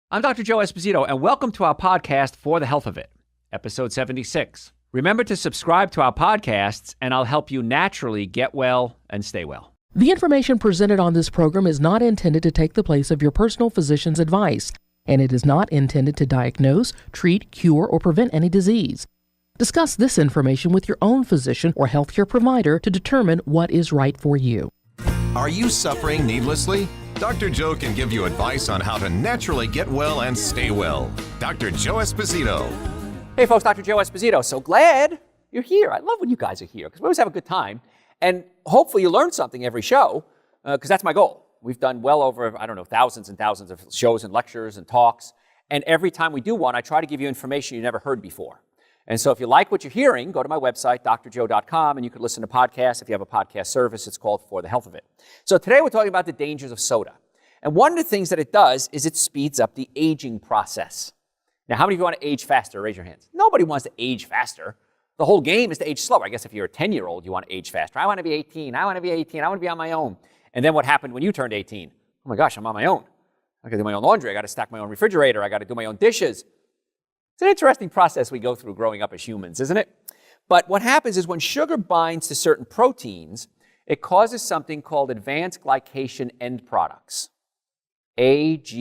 I'm Dr. Joe Esposito, and welcome to our podcast, For the Health of It, episode 76. Remember to subscribe to our podcasts, and I'll help you naturally get well and stay well. The information presented on this program is not intended to take the place of your personal physician's advice, and it is not intended to diagnose, treat, cure, or prevent any disease. Discuss this information with your own physician or healthcare provider to determine what is right for you. Are you suffering needlessly? Dr. Joe can give you advice on how to naturally get well and stay well. Dr. Joe Esposito. Hey folks, Dr. Joe Esposito. So glad you're here. I love when you guys are here because we always have a good time. And hopefully you learn something every show because that's my goal. We've done well over, thousands and thousands of shows and lectures and talks. And every time we do one, I try to give you information you never heard before. And so if you like what you're hearing, go to my website, drjoe.com, and you can listen to podcasts. If you have a podcast service, it's called For the Health of It. So today we're talking about the dangers of soda. And one of the things that it does is it speeds up the aging process. Now, how many of you want to age faster? Raise your hands. Nobody wants to age faster. The whole game is to age slower. I guess if you're a 10-year-old, you want to age faster. I want to be 18. I want to be 18. I want to be on my own. And then what happened when you turned 18? Oh my gosh, I'm on my own. I got to do my own laundry. I got to stack my own refrigerator. I got to do my own dishes. It's an interesting process we go through growing up as humans, isn't it? But what happens is when sugar binds to certain proteins, it causes something called advanced glycation end products, AGE.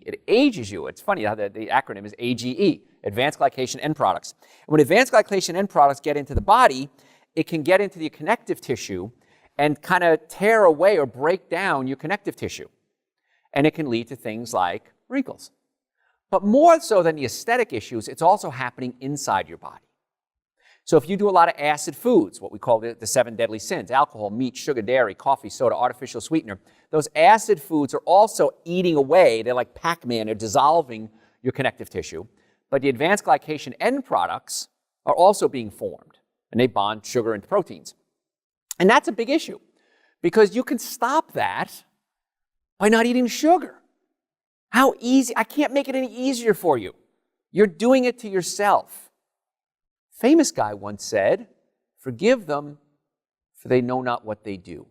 It ages you. It's funny how the acronym is AGE, advanced glycation end products. And when advanced glycation end products get into the body, it can get into the connective tissue and kind of tear away or break down your connective tissue. And it can lead to things like wrinkles. But more so than the aesthetic issues, it's also happening inside your body. So if you do a lot of acid foods, what we call the 7 deadly sins, alcohol, meat, sugar, dairy, coffee, soda, artificial sweetener, those acid foods are also eating away. They're like Pac-Man. They're dissolving your connective tissue. But the advanced glycation end products are also being formed, and they bond sugar into proteins. And that's a big issue because you can stop that by not eating sugar. How easy? I can't make it any easier for you. You're doing it to yourself. Famous guy once said, "Forgive them, for they know not what they do."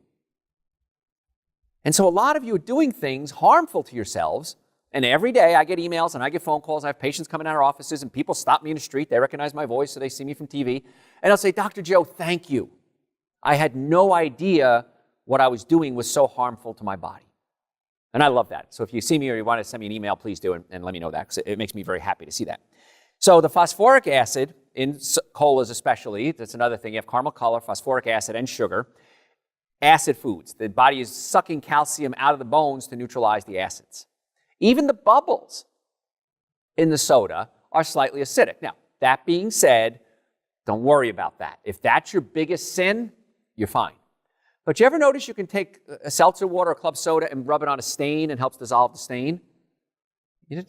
And so a lot of you are doing things harmful to yourselves. And every day I get emails and I get phone calls. I have patients coming out of our offices and people stop me in the street. They recognize my voice, so they see me from TV. And I'll say, "Dr. Joe, thank you. I had no idea what I was doing was so harmful to my body." And I love that. So if you see me or you want to send me an email, please do and let me know that because it makes me very happy to see that. So the phosphoric acid in colas especially, that's another thing. You have caramel color, phosphoric acid, and sugar. Acid foods. The body is sucking calcium out of the bones to neutralize the acids. Even the bubbles in the soda are slightly acidic. Now, that being said, don't worry about that. If that's your biggest sin, you're fine. But you ever notice you can take a seltzer water or club soda and rub it on a stain and helps dissolve the stain?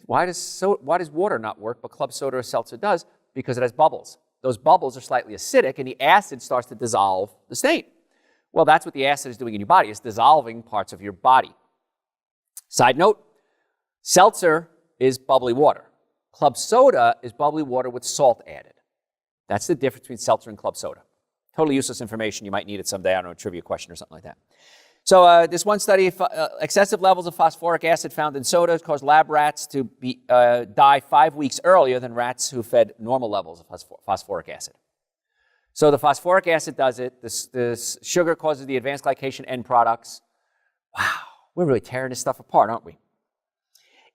Why does water not work, but club soda or seltzer does? Because it has bubbles. Those bubbles are slightly acidic, and the acid starts to dissolve the stain. Well, that's what the acid is doing in your body. It's dissolving parts of your body. Side note, seltzer is bubbly water. Club soda is bubbly water with salt added. That's the difference between seltzer and club soda. Totally useless information. You might need it someday. I don't know, a trivia question or something like that. So this one study, excessive levels of phosphoric acid found in sodas caused lab rats to die 5 weeks earlier than rats who fed normal levels of phosphoric acid. So the phosphoric acid does it. This sugar causes the advanced glycation end products. Wow, we're really tearing this stuff apart, aren't we?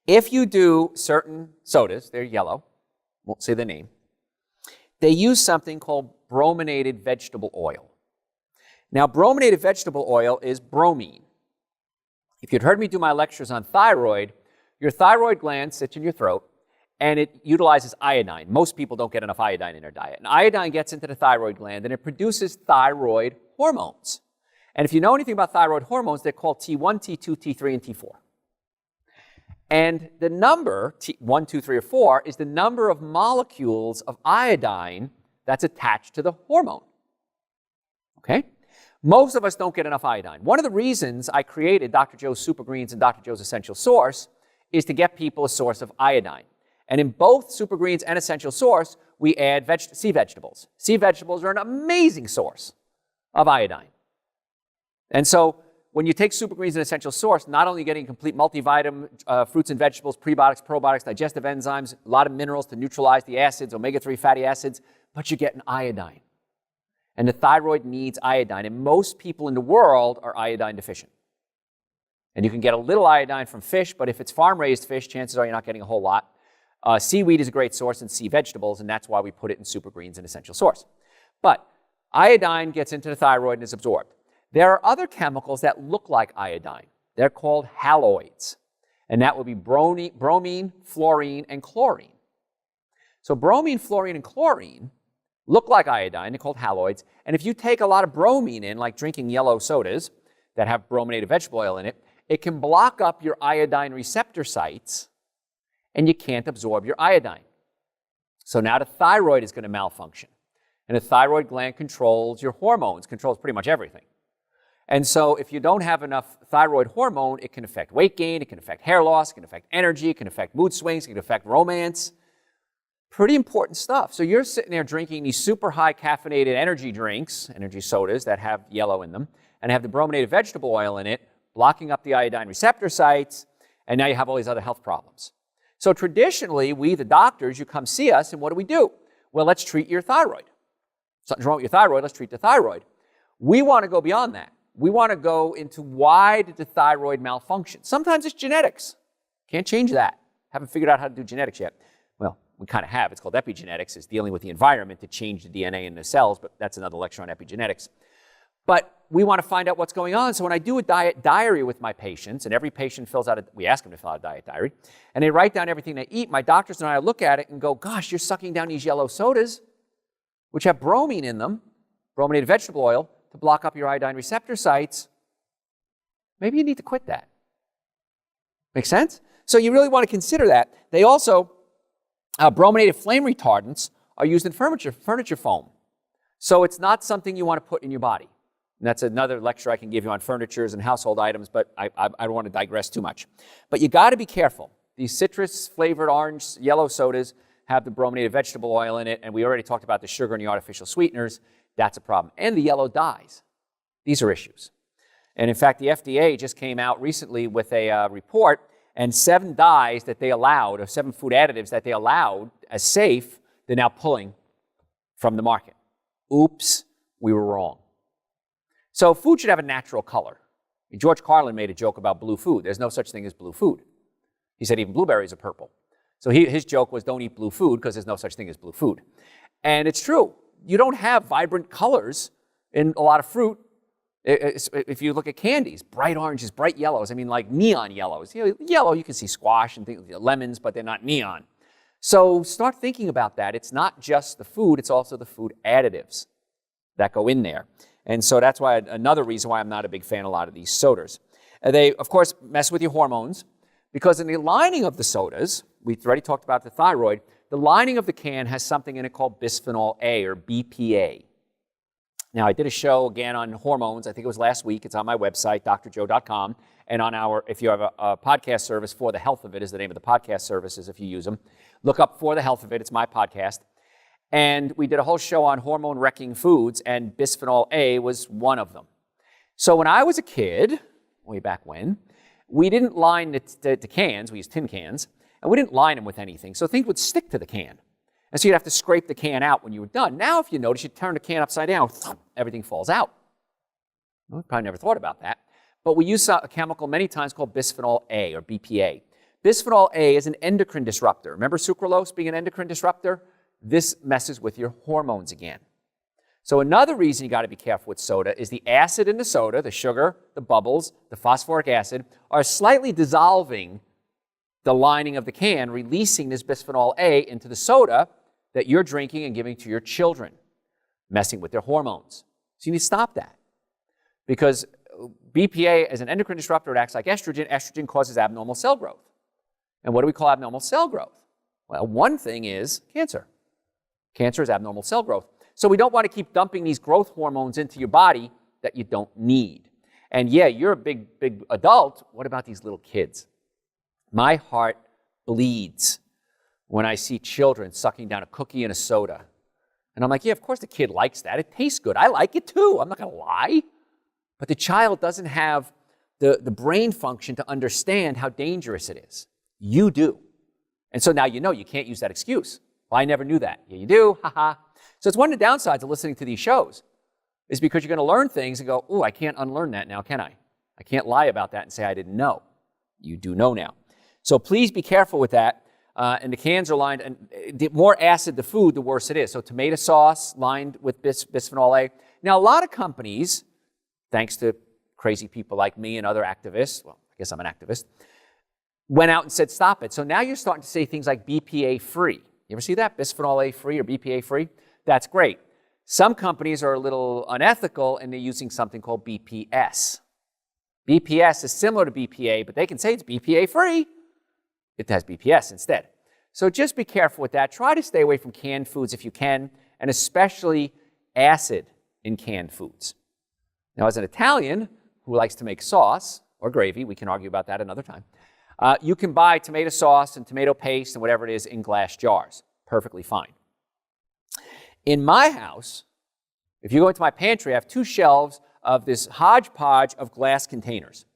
If you do certain sodas, they're yellow, won't say the name, they use something called brominated vegetable oil. Now, brominated vegetable oil is bromine. If you'd heard me do my lectures on thyroid, your thyroid gland sits in your throat, and it utilizes iodine. Most people don't get enough iodine in their diet. And iodine gets into the thyroid gland, and it produces thyroid hormones. And if you know anything about thyroid hormones, they're called T1, T2, T3, and T4. And the number, 1, 2, 3, or 4, is the number of molecules of iodine that's attached to the hormone. Okay? Most of us don't get enough iodine. One of the reasons I created Dr. Joe's Super Greens and Dr. Joe's Essential Source is to get people a source of iodine. And in both Super Greens and Essential Source, we add sea vegetables. Sea vegetables are an amazing source of iodine. And so when you take Super Greens, an essential source, not only getting complete multivitamin, fruits and vegetables, prebiotics, probiotics, digestive enzymes, a lot of minerals to neutralize the acids, omega-3 fatty acids, but you're getting iodine. And the thyroid needs iodine. And most people in the world are iodine deficient. And you can get a little iodine from fish, but if it's farm-raised fish, chances are you're not getting a whole lot. Seaweed is a great source, and sea vegetables, and that's why we put it in Super Greens, an essential source. But iodine gets into the thyroid and is absorbed. There are other chemicals that look like iodine. They're called haloids, and that would be bromine, fluorine, and chlorine. So bromine, fluorine, and chlorine look like iodine. They're called haloids. And if you take a lot of bromine in, like drinking yellow sodas that have brominated vegetable oil in it, it can block up your iodine receptor sites, and you can't absorb your iodine. So now the thyroid is going to malfunction. And the thyroid gland controls your hormones, controls pretty much everything. And so if you don't have enough thyroid hormone, it can affect weight gain, it can affect hair loss, it can affect energy, it can affect mood swings, it can affect romance. Pretty important stuff. So you're sitting there drinking these super high caffeinated energy drinks, energy sodas that have yellow in them, and have the brominated vegetable oil in it, blocking up the iodine receptor sites, and now you have all these other health problems. So traditionally, we, the doctors, you come see us, and what do? Well, let's treat your thyroid. Something's wrong with your thyroid, let's treat the thyroid. We want to go beyond that. We want to go into why did the thyroid malfunction? Sometimes it's genetics. Can't change that. Haven't figured out how to do genetics yet. Well, we kind of have. It's called epigenetics. It's dealing with the environment to change the DNA in the cells, but that's another lecture on epigenetics. But we want to find out what's going on. So when I do a diet diary with my patients, and every patient fills out, we ask them to fill out a diet diary, and they write down everything they eat, my doctors and I look at it and go, gosh, you're sucking down these yellow sodas, which have bromine in them, brominated vegetable oil, to block up your iodine receptor sites. Maybe you need to quit that. Make sense? So you really want to consider that. They also, brominated flame retardants are used in furniture foam. So it's not something you want to put in your body. And that's another lecture I can give you on furnitures and household items, but I don't want to digress too much. But you got to be careful. These citrus-flavored orange, yellow sodas have the brominated vegetable oil in it, and we already talked about the sugar and the artificial sweeteners. That's a problem. And the yellow dyes. These are issues. And in fact, the FDA just came out recently with a report, and 7 dyes that they allowed, or 7 food additives that they allowed as safe, they're now pulling from the market. Oops, we were wrong. So food should have a natural color. George Carlin made a joke about blue food. There's no such thing as blue food. He said even blueberries are purple. So his joke was don't eat blue food because there's no such thing as blue food. And it's true. You don't have vibrant colors in a lot of fruit. If you look at candies, bright oranges, bright yellows, I mean like neon yellows. Yellow, you can see squash and things, lemons, but they're not neon. So start thinking about that. It's not just the food, it's also the food additives that go in there. And so that's why another reason why I'm not a big fan of a lot of these sodas. They, of course, mess with your hormones because in the lining of the sodas, we've already talked about the thyroid, the lining of the can has something in it called bisphenol A or BPA. Now, I did a show again on hormones. I think it was last week. It's on my website, drjoe.com. And on if you have a podcast service, For the Health of It is the name of the podcast services if you use them. Look up For the Health of It. It's my podcast. And we did a whole show on hormone-wrecking foods, and bisphenol A was one of them. So when I was a kid, way back when, we didn't line the cans. We used tin cans. And we didn't line them with anything. So things would stick to the can. And so you'd have to scrape the can out when you were done. Now, if you notice, you turn the can upside down, everything falls out. Well, probably never thought about that. But we use a chemical many times called bisphenol A or BPA. Bisphenol A is an endocrine disruptor. Remember sucralose being an endocrine disruptor? This messes with your hormones again. So another reason you got to be careful with soda is the acid in the soda, the sugar, the bubbles, the phosphoric acid, are slightly dissolving the lining of the can, releasing this bisphenol A into the soda that you're drinking and giving to your children, messing with their hormones. So you need to stop that. Because BPA is an endocrine disruptor, it acts like estrogen. Estrogen causes abnormal cell growth. And what do we call abnormal cell growth? Well, one thing is cancer. Cancer is abnormal cell growth. So we don't want to keep dumping these growth hormones into your body that you don't need. And yeah, you're a big adult. What about these little kids? My heart bleeds when I see children sucking down a cookie and a soda. And I'm like, yeah, of course the kid likes that. It tastes good. I like it too. I'm not going to lie. But the child doesn't have the brain function to understand how dangerous it is. You do. And so now you know you can't use that excuse. Well, I never knew that. Yeah, you do. Haha. So it's one of the downsides of listening to these shows is because you're going to learn things and go, oh, I can't unlearn that now, can I? I can't lie about that and say I didn't know. You do know now. So please be careful with that. And the cans are lined, and the more acid the food, the worse it is. So tomato sauce lined with bisphenol A. Now, a lot of companies, thanks to crazy people like me and other activists, well, I guess I'm an activist, went out and said, stop it. So now you're starting to say things like BPA free. You ever see that? Bisphenol A free or BPA free? That's great. Some companies are a little unethical and they're using something called BPS. BPS is similar to BPA, but they can say it's BPA free. It has BPS instead. So just be careful with that. Try to stay away from canned foods if you can, and especially acid in canned foods. Now, as an Italian who likes to make sauce or gravy, we can argue about that another time, you can buy tomato sauce and tomato paste and whatever it is in glass jars. Perfectly fine. In my house, if you go into my pantry, I have 2 shelves of this hodgepodge of glass containers.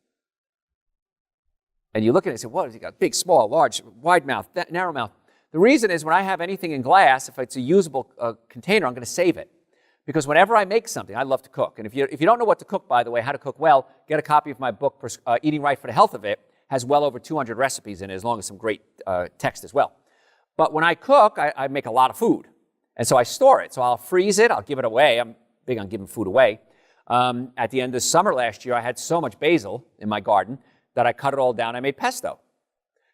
And you look at it and say, what has he got? Big, small, large, wide mouth, narrow mouth. The reason is when I have anything in glass, if it's a usable container, I'm going to save it. Because whenever I make something, I love to cook. And if you don't know what to cook, by the way, how to cook well, get a copy of my book, Eating Right for the Health of It. Has well over 200 recipes in it, as long as some great text as well. But when I cook, I make a lot of food. And so I store it. So I'll freeze it. I'll give it away. I'm big on giving food away. At the end of summer last year, I had so much basil in my garden that I cut it all down. I made pesto.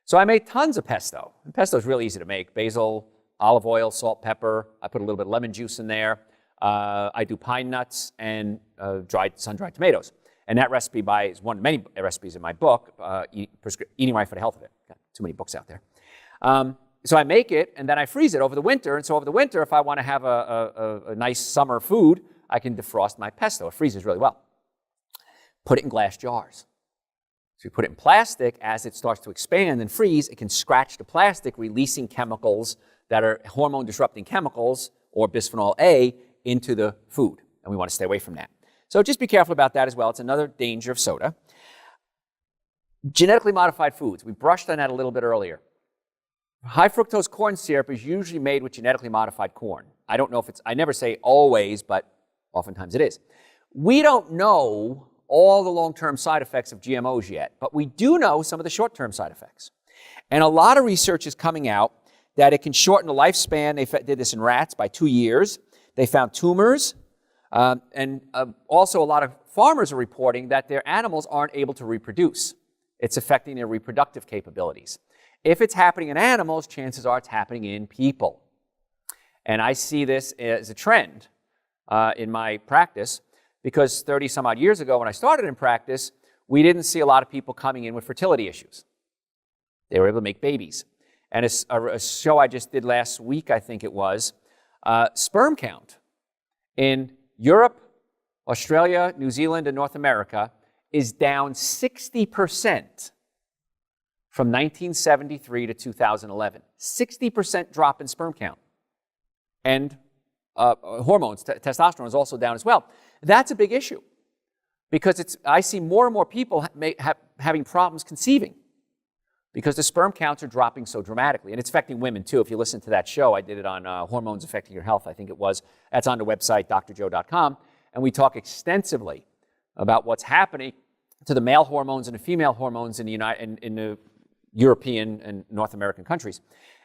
So I made tons of pesto. And pesto is really easy to make. Basil, olive oil, salt, pepper. I put a little bit of lemon juice in there. I do pine nuts and sun-dried tomatoes. And that recipe is one of many recipes in my book, Eating Right for the Health of It. Got too many books out there. So I make it, and then I freeze it over the winter. And so over the winter, if I want to have a nice summer food, I can defrost my pesto. It freezes really well. Put it in glass jars. So you put it in plastic, as it starts to expand and freeze, it can scratch the plastic, releasing chemicals that are hormone-disrupting chemicals, or bisphenol A, into the food. And we want to stay away from that. So just be careful about that as well. It's another danger of soda. Genetically modified foods. We brushed on that a little bit earlier. High fructose corn syrup is usually made with genetically modified corn. I don't know if I never say always, but oftentimes it is. We don't know all the long-term side effects of GMOs yet, but we do know some of the short-term side effects. And a lot of research is coming out that it can shorten the lifespan. They did this in rats by 2 years. They found tumors. And also a lot of farmers are reporting that their animals aren't able to reproduce. It's affecting their reproductive capabilities. If it's happening in animals, chances are it's happening in people. And I see this as a trend in my practice because 30 some odd years ago when I started in practice, we didn't see a lot of people coming in with fertility issues. They were able to make babies. And a show I just did last week, I think it was, sperm count in Europe, Australia, New Zealand, and North America is down 60% from 1973 to 2011. 60% drop in sperm count. And hormones, testosterone is also down as well. That's a big issue because I see more and more people having problems conceiving because the sperm counts are dropping so dramatically. And it's affecting women too. If you listen to that show, I did it on hormones affecting your health, I think it was. That's on the website, drjoe.com. And we talk extensively about what's happening to the male hormones and the female hormones in the European and North American countries.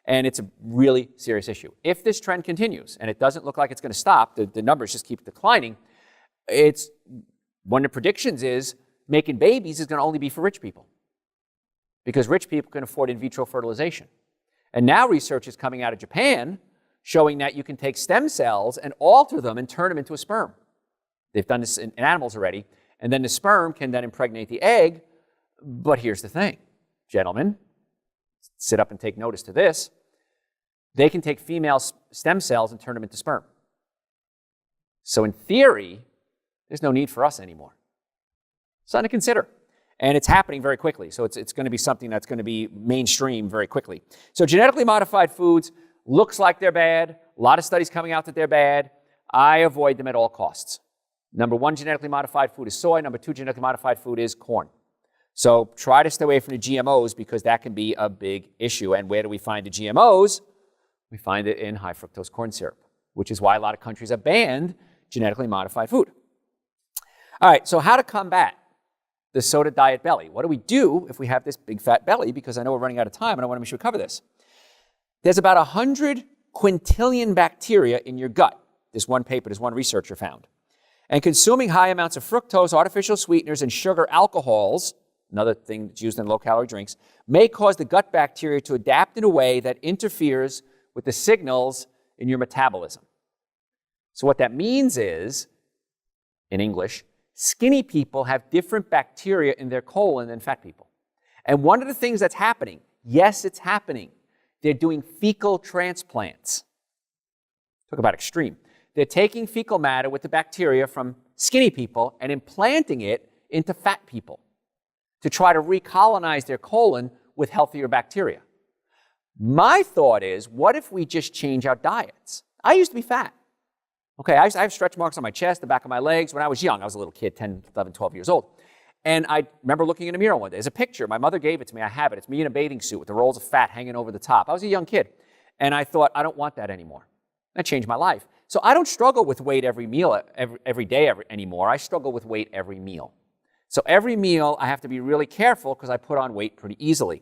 And it's a really serious issue. If this trend continues, and it doesn't look like it's going to stop, the numbers just keep declining, one of the predictions is making babies is going to only be for rich people because rich people can afford in vitro fertilization. And now research is coming out of Japan showing that you can take stem cells and alter them and turn them into a sperm. They've done this in animals already. And then the sperm can then impregnate the egg. But here's the thing, gentlemen, sit up and take notice to this. They can take female stem cells and turn them into sperm. So in theory, there's no need for us anymore. Something to consider. And it's happening very quickly. So it's going to be something that's going to be mainstream very quickly. So genetically modified foods, looks like they're bad. A lot of studies coming out that they're bad. I avoid them at all costs. Number one genetically modified food is soy. Number two genetically modified food is corn. So try to stay away from the GMOs because that can be a big issue. And where do we find the GMOs? We find it in high fructose corn syrup, which is why a lot of countries have banned genetically modified food. All right, so how to combat the soda diet belly? What do we do if we have this big fat belly? Because I know we're running out of time and I want to make sure we cover this. There's about 100 quintillion bacteria in your gut, this one researcher found. And consuming high amounts of fructose, artificial sweeteners, and sugar alcohols, another thing that's used in low-calorie drinks, may cause the gut bacteria to adapt in a way that interferes with the signals in your metabolism. So what that means is, in English, skinny people have different bacteria in their colon than fat people. And one of the things that's happening, yes, it's happening, they're doing fecal transplants. Talk about extreme. They're taking fecal matter with the bacteria from skinny people and implanting it into fat people to try to recolonize their colon with healthier bacteria. My thought is, what if we just change our diets? I used to be fat. Okay, I have stretch marks on my chest, the back of my legs. When I was young, I was a little kid, 10, 11, 12 years old. And I remember looking in a mirror one day. There's a picture. My mother gave it to me. I have it. It's me in a bathing suit with the rolls of fat hanging over the top. I was a young kid. And I thought, I don't want that anymore. That changed my life. So I don't struggle with weight every meal, every day anymore. I struggle with weight every meal. So every meal, I have to be really careful because I put on weight pretty easily.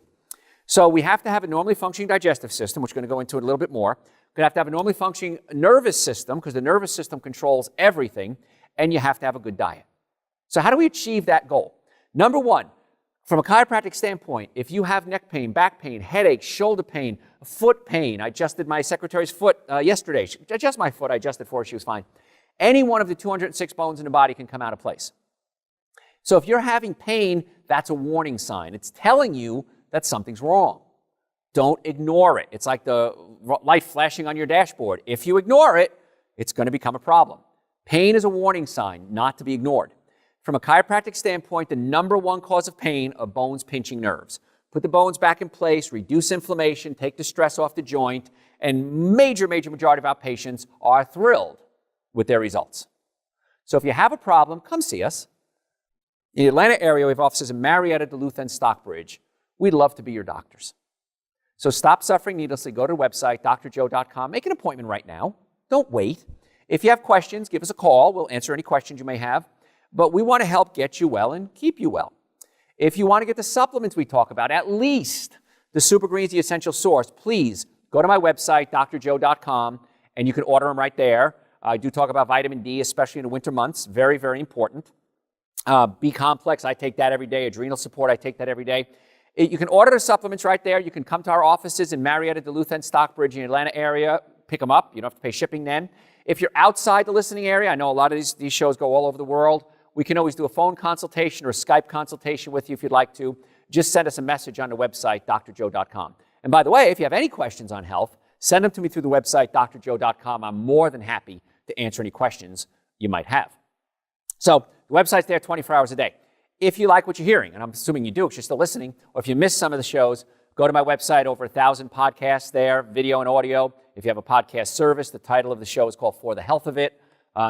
So we have to have a normally functioning digestive system, which we're going to go into it a little bit more. You have to have a normally functioning nervous system because the nervous system controls everything, and you have to have a good diet. So how do we achieve that goal? Number one, from a chiropractic standpoint, if you have neck pain, back pain, headache, shoulder pain, foot pain, I adjusted my secretary's foot yesterday. She adjusted my foot, I adjusted for her, she was fine. Any one of the 206 bones in the body can come out of place. So if you're having pain, that's a warning sign. It's telling you that something's wrong. Don't ignore it. It's like the light flashing on your dashboard. If you ignore it, it's going to become a problem. Pain is a warning sign, not to be ignored. From a chiropractic standpoint, the number one cause of pain are bones pinching nerves. Put the bones back in place, reduce inflammation, take the stress off the joint, and major majority of our patients are thrilled with their results. So if you have a problem, come see us. In the Atlanta area, we have offices in Marietta, Duluth, and Stockbridge. We'd love to be your doctors. So stop suffering needlessly. Go to the website, drjoe.com. Make an appointment right now. Don't wait. If you have questions, give us a call. We'll answer any questions you may have. But we want to help get you well and keep you well. If you want to get the supplements we talk about, at least the Super Greens, the Essential Source, please go to my website, drjoe.com, and you can order them right there. I do talk about vitamin D, especially in the winter months. Very, very important. B-complex, I take that every day. Adrenal support, I take that every day. You can order the supplements right there. You can come to our offices in Marietta, Duluth, and Stockbridge in the Atlanta area. Pick them up. You don't have to pay shipping then. If you're outside the listening area, I know a lot of these shows go all over the world. We can always do a phone consultation or a Skype consultation with you if you'd like to. Just send us a message on the website, drjoe.com. And by the way, if you have any questions on health, send them to me through the website, drjoe.com. I'm more than happy to answer any questions you might have. So the website's there 24 hours a day. If you like what you're hearing, and I'm assuming you do because you're still listening, or if you missed some of the shows, go to my website, over 1,000 podcasts there, video and audio. If you have a podcast service, the title of the show is called For the Health of It.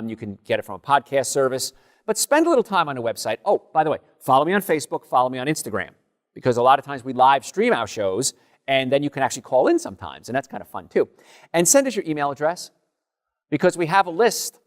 You can get it from a podcast service. But spend a little time on the website. Oh, by the way, follow me on Facebook, follow me on Instagram, because a lot of times we live stream our shows, and then you can actually call in sometimes, and that's kind of fun too. And send us your email address, because we have a list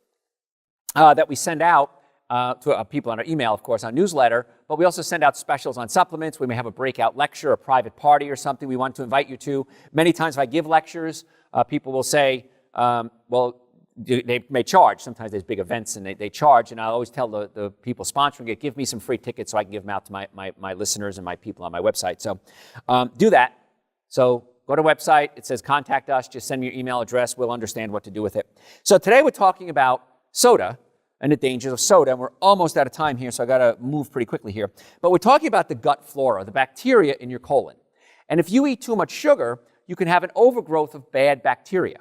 that we send out to people on our email, of course, our newsletter, but we also send out specials on supplements. We may have a breakout lecture, a private party or something we want to invite you to. Many times if I give lectures, people will say, well, they may charge. Sometimes there's big events and they charge, and I always tell the people sponsoring it, give me some free tickets so I can give them out to my listeners and my people on my website. So do that. So go to the website. It says contact us. Just send me your email address. We'll understand what to do with it. So today we're talking about soda and the dangers of soda, and we're almost out of time here, so I got to move pretty quickly here. But we're talking about the gut flora, the bacteria in your colon. And if you eat too much sugar, you can have an overgrowth of bad bacteria.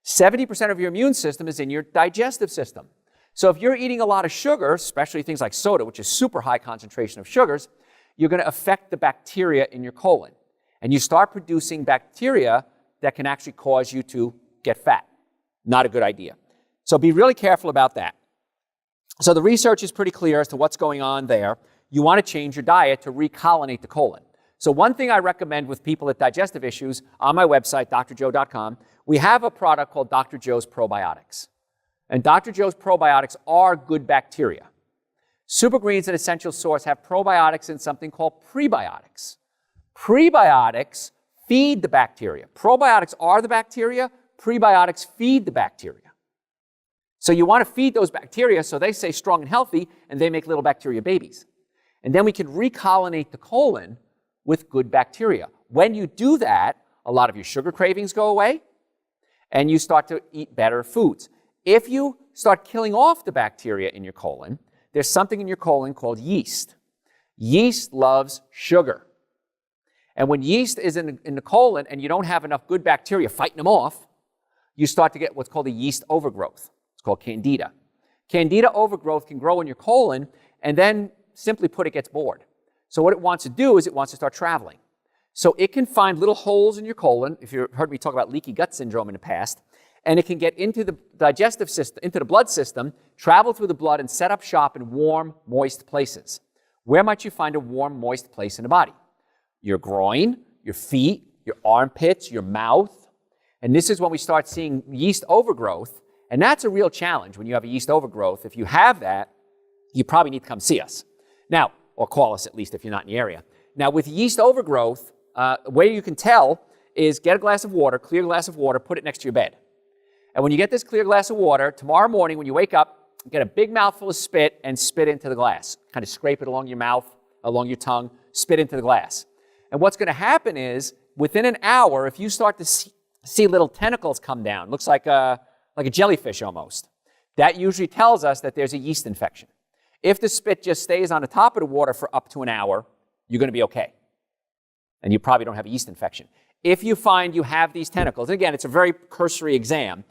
70% of your immune system is in your digestive system. So if you're eating a lot of sugar, especially things like soda, which is super high concentration of sugars, you're going to affect the bacteria in your colon. And you start producing bacteria that can actually cause you to get fat. Not a good idea. So be really careful about that. So the research is pretty clear as to what's going on there. you want to change your diet to recolonate the colon. So one thing I recommend with people with digestive issues on my website, drjoe.com, we have a product called Dr. Joe's Probiotics. And Dr. Joe's Probiotics are good bacteria. Super Greens and Essential Source have probiotics in something called prebiotics. Prebiotics feed the bacteria. Probiotics are the bacteria. Prebiotics feed the bacteria. So you want to feed those bacteria so they stay strong and healthy and they make little bacteria babies. And then we can recolonate the colon with good bacteria. When you do that, a lot of your sugar cravings go away and you start to eat better foods. If you start killing off the bacteria in your colon, there's something in your colon called yeast. Yeast loves sugar. And when yeast is in the colon and you don't have enough good bacteria fighting them off, you start to get what's called a yeast overgrowth. It's called candida. Candida overgrowth can grow in your colon and then, simply put, it gets bored. So what it wants to do is it wants to start traveling. So it can find little holes in your colon, if you've heard me talk about leaky gut syndrome in the past, and it can get into the digestive system, into the blood system, travel through the blood and set up shop in warm, moist places. Where might you find a warm, moist place in the body? Your groin, your feet, your armpits, your mouth. And this is when we start seeing yeast overgrowth. And that's a real challenge when you have a yeast overgrowth. If you have that, you probably need to come see us. Now, or call us at least if you're not in the area. Now, with yeast overgrowth, the way you can tell is get a glass of water, clear glass of water, put it next to your bed. And when you get this clear glass of water, tomorrow morning when you wake up, get a big mouthful of spit and spit into the glass. Kind of scrape it along your mouth, along your tongue, spit into the glass. And what's going to happen is, within an hour, if you start to see little tentacles come down, looks like a jellyfish almost, that usually tells us that there's a yeast infection. If the spit just stays on the top of the water for up to an hour, you're going to be okay. And you probably don't have a yeast infection. If you find you have these tentacles, and again, it's a very cursory exam,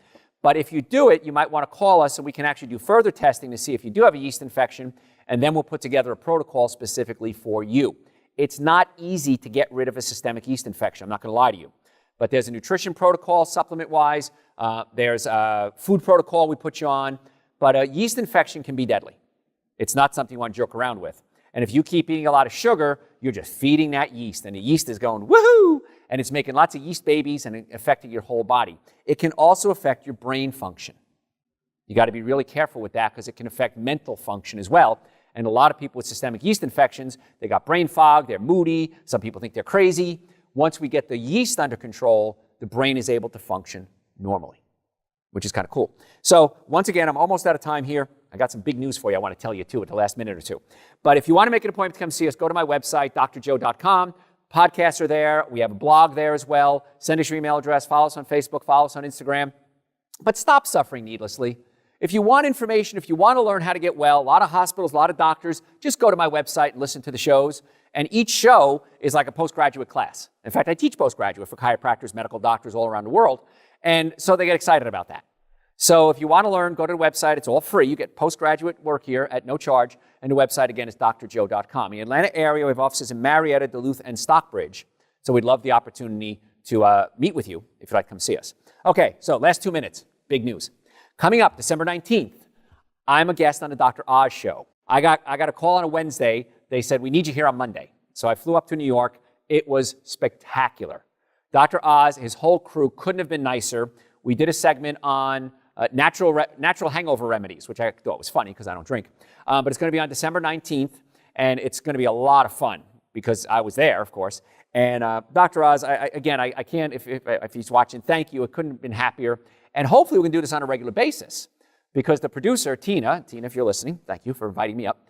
but if you do it, you might want to call us and we can actually do further testing to see if you do have a yeast infection, and then we'll put together a protocol specifically for you. It's not easy to get rid of a systemic yeast infection, I'm not going to lie to you. But there's a nutrition protocol, supplement-wise. There's a food protocol we put you on. But a yeast infection can be deadly. It's not something you want to joke around with. And if you keep eating a lot of sugar, you're just feeding that yeast. And the yeast is going, woohoo! And it's making lots of yeast babies and affecting your whole body. It can also affect your brain function. You got to be really careful with that because it can affect mental function as well. And a lot of people with systemic yeast infections, they got brain fog, they're moody, some people think they're crazy. Once we get the yeast under control, the brain is able to function normally, which is kind of cool. So once again, I'm almost out of time here. I got some big news for you I want to tell you too at the last minute or two. But if you want to make an appointment to come see us, go to my website, drjoe.com. Podcasts are there. We have a blog there as well. Send us your email address. Follow us on Facebook. Follow us on Instagram. But stop suffering needlessly. If you want information, if you want to learn how to get well, a lot of hospitals, a lot of doctors, just go to my website and listen to the shows. And each show is like a postgraduate class. In fact, I teach postgraduate for chiropractors, medical doctors all around the world. And so they get excited about that. So if you want to learn, go to the website. It's all free. You get postgraduate work here at no charge. And the website, again, is drjoe.com. In the Atlanta area, we have offices in Marietta, Duluth, and Stockbridge. So we'd love the opportunity to meet with you if you'd like to come see us. Okay, so last 2 minutes. Big news. Coming up, December 19th, I'm a guest on the Dr. Oz show. I got a call on a Wednesday. They said, we need you here on Monday. So I flew up to New York. It was spectacular. Dr. Oz, his whole crew couldn't have been nicer. We did a segment on natural hangover remedies, which I thought was funny because I don't drink. But it's going to be on December 19th, and it's going to be a lot of fun because I was there, of course. And Dr. Oz, I can't, if he's watching, thank you. I couldn't have been happier. And hopefully we can do this on a regular basis because the producer, Tina, if you're listening, thank you for inviting me up.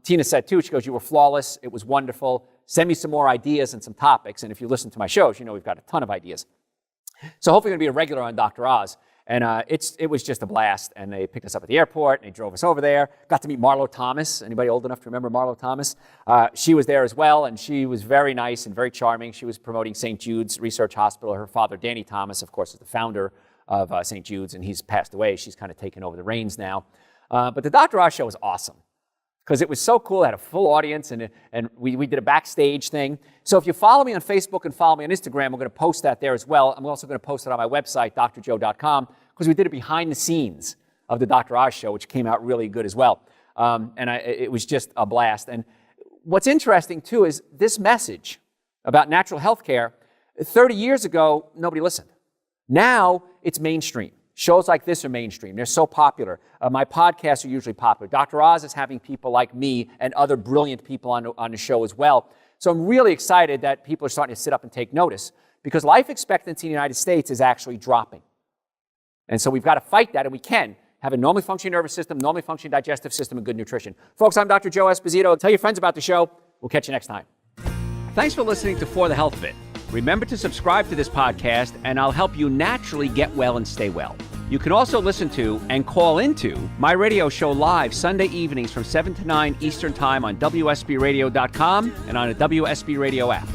Tina said too, she goes, you were flawless. It was wonderful. Send me some more ideas and some topics. And if you listen to my shows, you know we've got a ton of ideas. So hopefully we're going to be a regular on Dr. Oz. And it was just a blast. And they picked us up at the airport and they drove us over there. Got to meet Marlo Thomas. Anybody old enough to remember Marlo Thomas? She was there as well. And she was very nice and very charming. She was promoting St. Jude's Research Hospital. Her father, Danny Thomas, of course, is the founder of St. Jude's, and he's passed away. She's kind of taken over the reins now. But the Dr. Oz show was awesome because it was so cool. It had a full audience, and we did a backstage thing. So if you follow me on Facebook and follow me on Instagram, we're going to post that there as well. I'm also going to post it on my website, drjoe.com, because we did it behind the scenes of the Dr. Oz show, which came out really good as well. It was just a blast. And what's interesting, too, is this message about natural health care, 30 years ago, nobody listened. Now, it's mainstream. Shows like this are mainstream. They're so popular. My podcasts are usually popular. Dr. Oz is having people like me and other brilliant people on the show as well. So I'm really excited that people are starting to sit up and take notice, because life expectancy in the United States is actually dropping. And so we've got to fight that, and we can have a normally functioning nervous system, normally functioning digestive system, and good nutrition. Folks, I'm Dr. Joe Esposito. Tell your friends about the show. We'll catch you next time. Thanks for listening to For the Health Bit. Remember to subscribe to this podcast, and I'll help you naturally get well and stay well. You can also listen to and call into my radio show live Sunday evenings from 7 to 9 Eastern Time on WSBRadio.com and on the WSB Radio app.